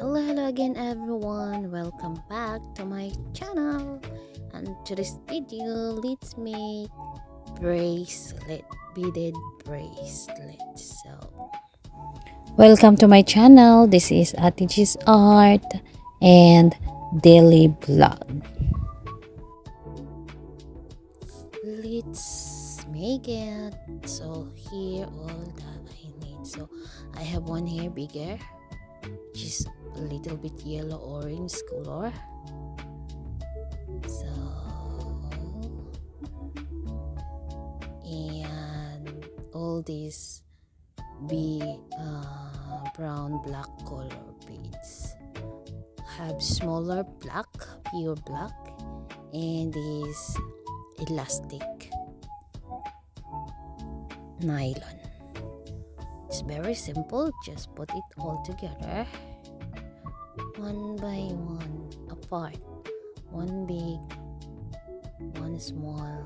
Hello again everyone, welcome back to my channel. And today's video, let's make bracelet, beaded bracelet. Welcome to my channel. This is Atiji's Art and Daily Vlog. Let's make it. So here all that I need. So I have one here bigger, just a little bit yellow orange color. So and all these be brown black color beads, have smaller black, pure black, and this elastic nylon. It's very simple, just put it all together one by one, apart, one big, one small.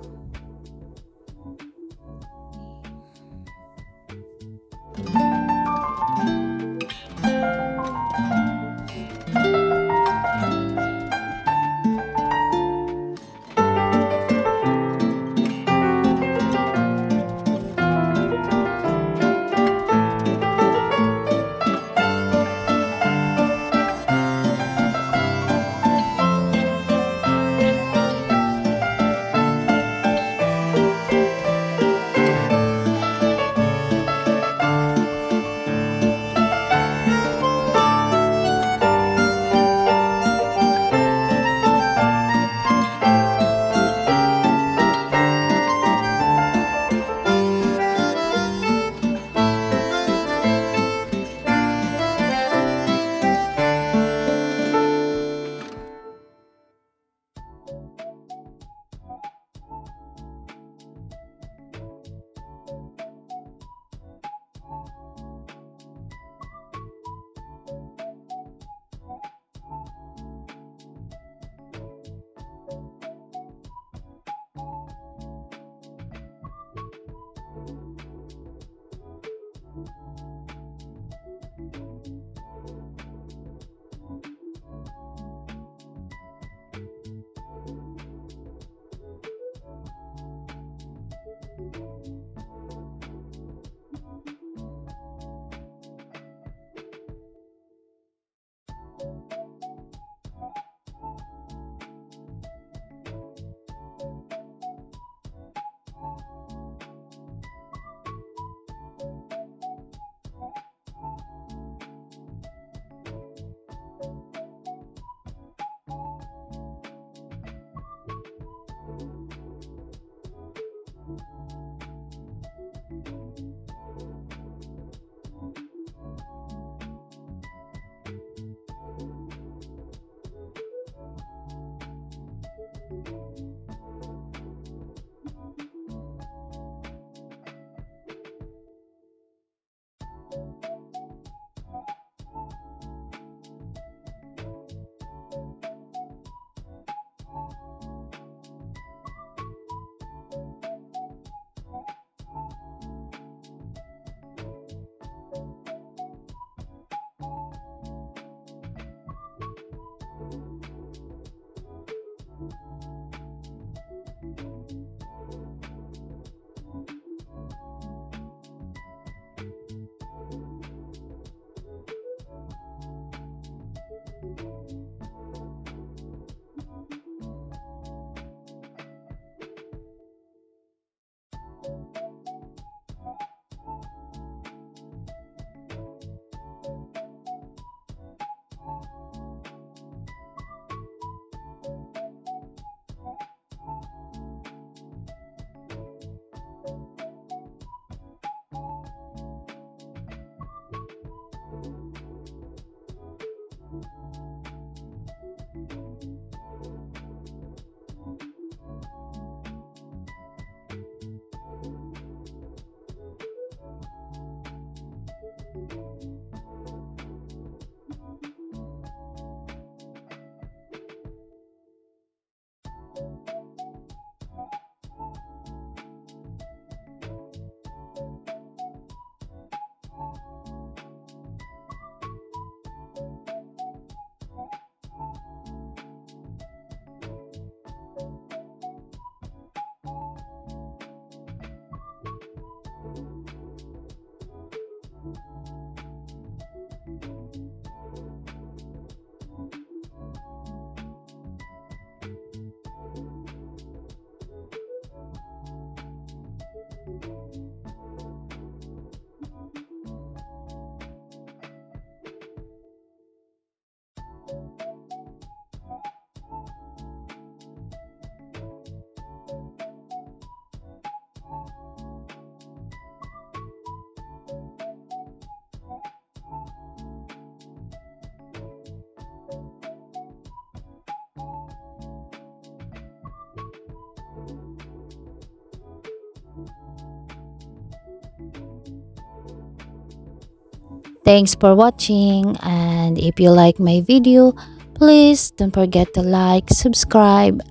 Thanks for watching, and if you like my video, please don't forget to like, subscribe,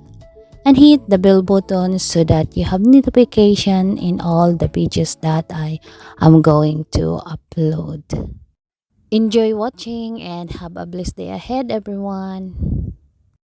and hit the bell button so that you have notification in all the videos that I am going to upload. Enjoy watching and have a blessed day ahead, everyone.